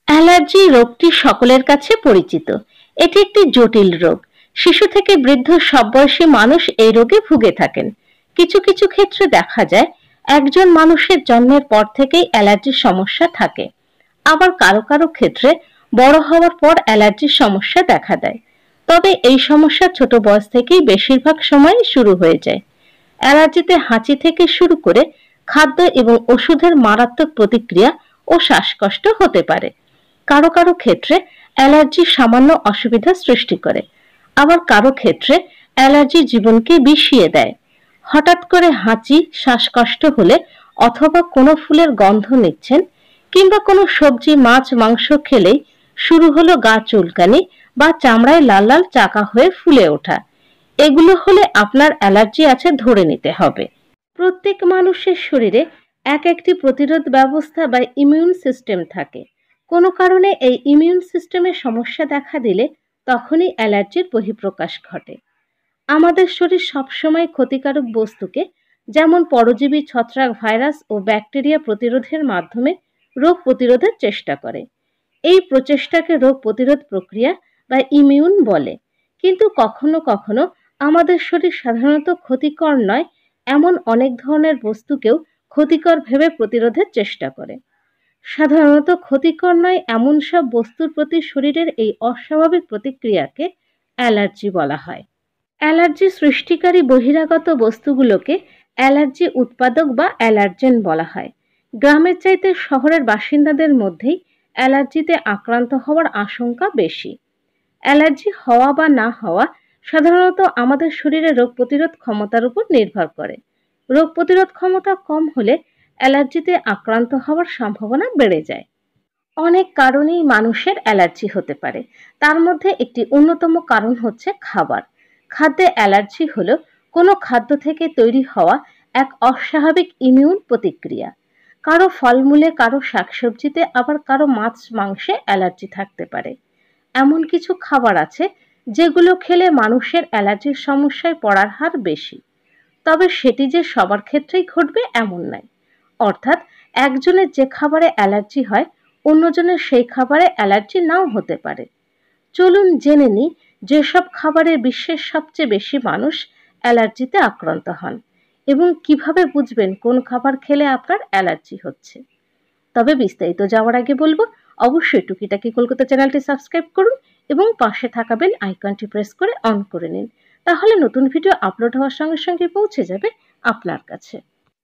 Allergy রোগটি সকলের কাছে পরিচিত। এটি একটি জটিল রোগ। শিশু থেকে বৃদ্ধ সব বয়সী মানুষ এই রোগে ভুগে থাকেন। কিছু কিছু ক্ষেত্রে দেখা যায় একজন মানুষের জন্মের পর থেকেই অ্যালার্জির সমস্যা থাকে। আবার কারো কারো ক্ষেত্রে বড় হওয়ার পর অ্যালার্জির সমস্যা দেখা দেয়। তবে এই সমস্যা ছোট বয়স থেকেই বেশিরভাগ সময় শুরু হয়ে যায়। অ্যালার্জিতে হাঁচি থেকে শুরু করে খাদ্য এবং ওষুধের মারাত্মক প্রতিক্রিয়া ও শ্বাসকষ্ট হতে পারে। কারো কারো ক্ষেত্রে অ্যালার্জি সামান্য অসুবিধা সৃষ্টি করে, আবার কারো ক্ষেত্রে অ্যালার্জি জীবনকে বিষিয়ে দেয়। হঠাৎ করে হাঁচি, শ্বাসকষ্ট হলে অথবা কোনো ফুলের গন্ধ নিচ্ছেন কিংবা কোনো সবজি, মাছ, মাংস খেলেই শুরু হলো গা চুলকানি বা চামড়ায় লাল লাল চাকা হয়ে ফুলে ওঠা, এগুলো হলে আপনার অ্যালার্জি আছে ধরে নিতে হবে। প্রত্যেক মানুষের শরীরে এক একটি প্রতিরোধ ব্যবস্থা বা ইমিউন সিস্টেম থাকে। কোনো কারণে এই ইমিউন সিস্টেমের সমস্যা দেখা দিলে তখনই অ্যালার্জির বহিঃপ্রকাশ ঘটে। আমাদের শরীর সবসময় ক্ষতিকারক বস্তুকে, যেমন পরজীবী, ছত্রাক, ভাইরাস ও ব্যাকটেরিয়া প্রতিরোধের মাধ্যমে রোগ প্রতিরোধের চেষ্টা করে। এই প্রচেষ্টাকে রোগ প্রতিরোধ প্রক্রিয়া বা ইমিউন বলে। কিন্তু কখনো কখনো আমাদের শরীর সাধারণত ক্ষতিকর নয় এমন অনেক ধরনের বস্তুকেও ক্ষতিকর ভেবে প্রতিরোধের চেষ্টা করে। সাধারণত ক্ষতিকর নয় এমন সব বস্তুর প্রতি শরীরের এই অস্বাভাবিক প্রতিক্রিয়াকে অ্যালার্জি বলা হয়। অ্যালার্জি সৃষ্টিকারী বহিরাগত বস্তুগুলোকে অ্যালার্জি উৎপাদক বা অ্যালার্জেন বলা হয়। গ্রামের চাইতে শহরের বাসিন্দাদের মধ্যেই অ্যালার্জিতে আক্রান্ত হওয়ার আশঙ্কা বেশি। অ্যালার্জি হওয়া বা না হওয়া সাধারণত আমাদের শরীরের রোগ প্রতিরোধ ক্ষমতার উপর নির্ভর করে। রোগ প্রতিরোধ ক্ষমতা কম হলে অ্যালার্জিতে আক্রান্ত হওয়ার সম্ভাবনা বেড়ে যায়। অনেক কারণেই মানুষের অ্যালার্জি হতে পারে। তার মধ্যে একটি অন্যতম কারণ হচ্ছে খাবার। খাদ্যে অ্যালার্জি হলো কোনো খাদ্য থেকে তৈরি হওয়া এক অস্বাভাবিক ইমিউন প্রতিক্রিয়া। কারো ফলমূলে, কারো শাকসবজিতে, আবার কারো মাছ, মাংসে অ্যালার্জি থাকতে পারে। এমন কিছু খাবার আছে যেগুলো খেলে মানুষের অ্যালার্জির সমস্যায় পড়ার হার বেশি। তবে সেটি যে সবার ক্ষেত্রেই ঘটবে এমন নয়। অর্থাৎ একজনের যে খাবারে অ্যালার্জি হয় অন্যজনের সেই খাবারে অ্যালার্জি নাও হতে পারে। চলুন জেনে নিই যেসব খাবারে বিশ্বের সবচেয়ে বেশি মানুষ অ্যালার্জিতে আক্রান্ত হন এবং কিভাবে বুঝবেন কোন খাবার খেলে আপনার অ্যালার্জি হচ্ছে। তবে বিস্তারিত যাওয়ার আগে বলবো, অবশ্যই টুকিটাকি কলকাতা চ্যানেলটি সাবস্ক্রাইব করুন এবং পাশে থাকা বেল আইকনটি প্রেস করে অন করে নিন। তাহলে নতুন ভিডিও আপলোড হওয়ার সঙ্গে সঙ্গে পৌঁছে যাবে আপনার কাছে।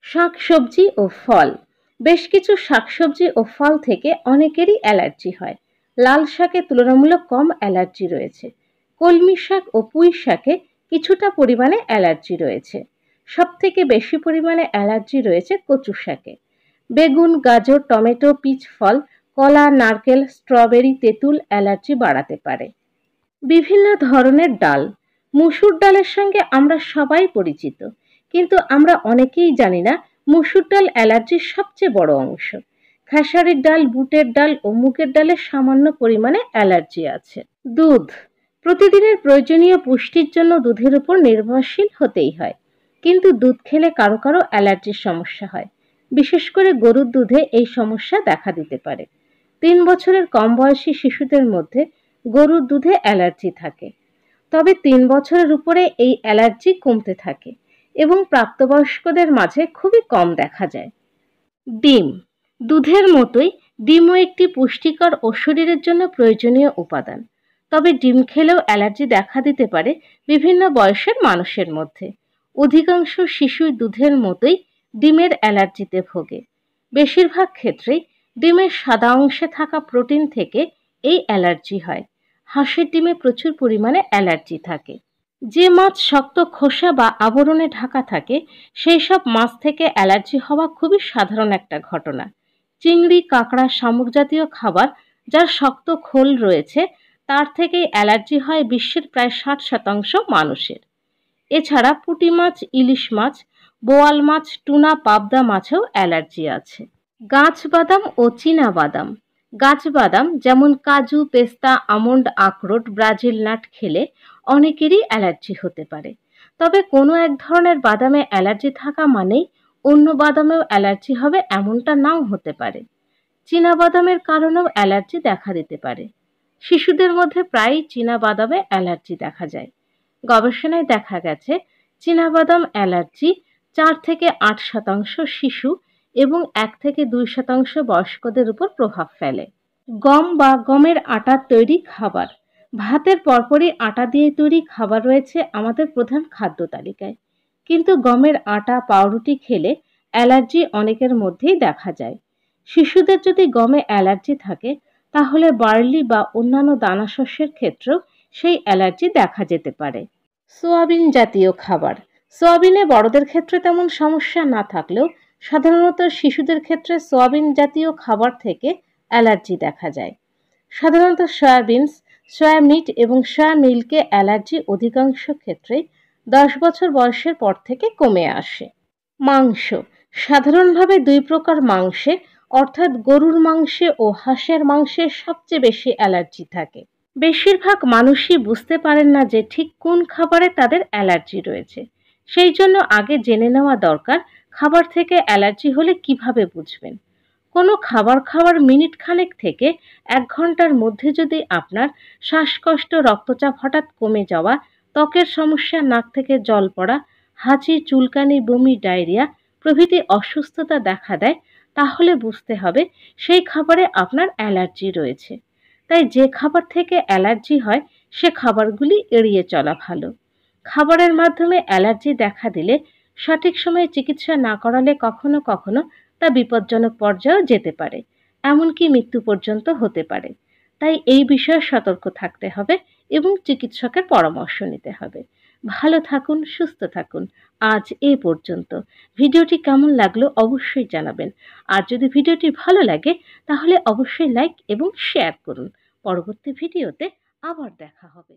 শাকসবজি ও ফল। বেশ কিছু শাকসবজি ও ফল থেকে অনেকেরই অ্যালার্জি হয়। লাল শাকে তুলনামূলক কম অ্যালার্জি রয়েছে। কলমি শাক ও পুঁই শাকে কিছুটা পরিমাণে অ্যালার্জি রয়েছে। সবথেকে বেশি পরিমাণে অ্যালার্জি রয়েছে কচু শাকে। বেগুন, গাজর, টমেটো, পিচ ফল, কলা, নারকেল, স্ট্রবেরি, তেঁতুল অ্যালার্জি বাড়াতে পারে। বিভিন্ন ধরনের ডাল। মসুর ডালের সঙ্গে আমরা সবাই পরিচিত, কিন্তু আমরা অনেকেই জানি না মসুর ডাল অ্যালার্জির সবচেয়ে বড় অংশ। খেসারির ডাল, বুটের ডাল ও মুগের ডালের সামান্য পরিমাণে অ্যালার্জি আছে। দুধ। প্রতিদিনের প্রয়োজনীয় পুষ্টির জন্য দুধের উপর নির্ভরশীল হতেই হয়, কিন্তু দুধ খেলে কারো কারো অ্যালার্জির সমস্যা হয়। বিশেষ করে গরুর দুধে এই সমস্যা দেখা দিতে পারে। 3 বছরের কম বয়সী শিশুদের মধ্যে গরুর দুধে অ্যালার্জি থাকে। তবে 3 বছরের উপরে এই অ্যালার্জি কমতে থাকে এবং প্রাপ্তবয়স্কদের মাঝে খুবই কম দেখা যায়। ডিম। দুধের মতোই ডিমও একটি পুষ্টিকর ও শরীরের জন্য প্রয়োজনীয় উপাদান। তবে ডিম খেলেও অ্যালার্জি দেখা দিতে পারে বিভিন্ন বয়সের মানুষের মধ্যে। অধিকাংশ শিশুই দুধের মতোই ডিমের অ্যালার্জিতে ভোগে। বেশিরভাগ ক্ষেত্রেই ডিমের সাদা অংশে থাকা প্রোটিন থেকে এই অ্যালার্জি হয়। হাঁসের ডিমে প্রচুর পরিমাণে অ্যালার্জি থাকে। যে মাছ শক্ত খোসা বা আবরণে ঢাকা থাকে সেই সব মাছ থেকে অ্যালার্জি হওয়া খুবই সাধারণ একটা ঘটনা। চিংড়ি, কাঁকড়া, শামুক জাতীয় খাবার যার শক্ত খোল রয়েছে তার থেকেই অ্যালার্জি হয় বিশ্বের প্রায় 60% মানুষের। এছাড়া পুঁটি মাছ, ইলিশ মাছ, বোয়াল মাছ, টুনা, পাবদা মাছেও অ্যালার্জি আছে। গাছ বাদাম ও চীনা বাদাম। গাছ বাদাম যেমন কাজু, পেস্তা, আমন্ড, আখরোট, ব্রাজিল নাট খেলে অনেকেরই অ্যালার্জি হতে পারে। তবে কোনো এক ধরনের বাদামে অ্যালার্জি থাকা মানেই অন্য বাদামেও অ্যালার্জি হবে এমনটা নাও হতে পারে। চীনা বাদামের কারণেও অ্যালার্জি দেখা দিতে পারে। শিশুদের মধ্যে প্রায়ই চীনা বাদামে অ্যালার্জি দেখা যায়। গবেষণায় দেখা গেছে চীনাবাদাম অ্যালার্জি 4 থেকে 8% শিশু এবং 1 থেকে 2% বয়স্কদের উপর প্রভাব ফেলে। গম বা গমের আটার তৈরি খাবার। ভাতের পরপরই আটা দিয়ে তৈরি খাবার রয়েছে আমাদের প্রধান খাদ্য তালিকায়, কিন্তু গমের আটা পাউরুটি খেলে অ্যালার্জি অনেকের মধ্যেই দেখা যায়। শিশুদের যদি গমে অ্যালার্জি থাকে তাহলে বার্লি বা অন্যান্য দানাশস্যের ক্ষেত্রেও সেই অ্যালার্জি দেখা যেতে পারে। সোয়াবিন জাতীয় খাবার। সোয়াবিনে বড়দের ক্ষেত্রে তেমন সমস্যা না থাকলেও সাধারণত শিশুদের ক্ষেত্রে সোয়াবিন জাতীয় খাবার থেকে অ্যালার্জি দেখা যায়। সাধারণত সয়াবিনস, সয়া মিট এবং সয়া মিল্কে অ্যালার্জি অধিকাংশ ক্ষেত্রেই 10 বছর বয়সের পর থেকে কমে আসে। মাংস। সাধারণভাবে 2 প্রকার মাংসে অর্থাৎ গরুর মাংসে ও হাঁসের মাংসে সবচেয়ে বেশি অ্যালার্জি থাকে। বেশিরভাগ মানুষই বুঝতে পারেন না যে ঠিক কোন খাবারে তাদের অ্যালার্জি রয়েছে। সেই জন্য আগে জেনে নেওয়া দরকার খাবার থেকে অ্যালার্জি হলে কিভাবে বুঝবেন। কোনো খাবার খাওয়ার মিনিট খানেক থেকে 1 ঘন্টার মধ্যে যদি আপনার শ্বাসকষ্ট, রক্তচাপ হঠাৎ কমে যাওয়া, ত্বকের সমস্যা, নাক থেকে জল পড়া, হাঁচি, চুলকানি, বমি, ডায়রিয়া প্রভৃতি অসুস্থতা দেখা দেয়, তাহলে বুঝতে হবে সেই খাবারে আপনার অ্যালার্জি রয়েছে। তাই যে খাবার থেকে অ্যালার্জি হয় সে খাবারগুলি এড়িয়ে চলা ভালো। খাবারের মাধ্যমে অ্যালার্জি দেখা দিলে সঠিক সময়ে চিকিৎসা না করালে কখনো কখনো তা বিপজ্জনক পর্যায়েও যেতে পারে, এমনকি মৃত্যু পর্যন্ত হতে পারে। তাই এই বিষয়ে সতর্ক থাকতে হবে এবং চিকিৎসকের পরামর্শ নিতে হবে। ভালো থাকুন, সুস্থ থাকুন। আজ এ পর্যন্ত। ভিডিওটি কেমন লাগলো অবশ্যই জানাবেন। আর যদি ভিডিওটি ভালো লাগে তাহলে অবশ্যই লাইক এবং শেয়ার করুন। পরবর্তী ভিডিওতে আবার দেখা হবে।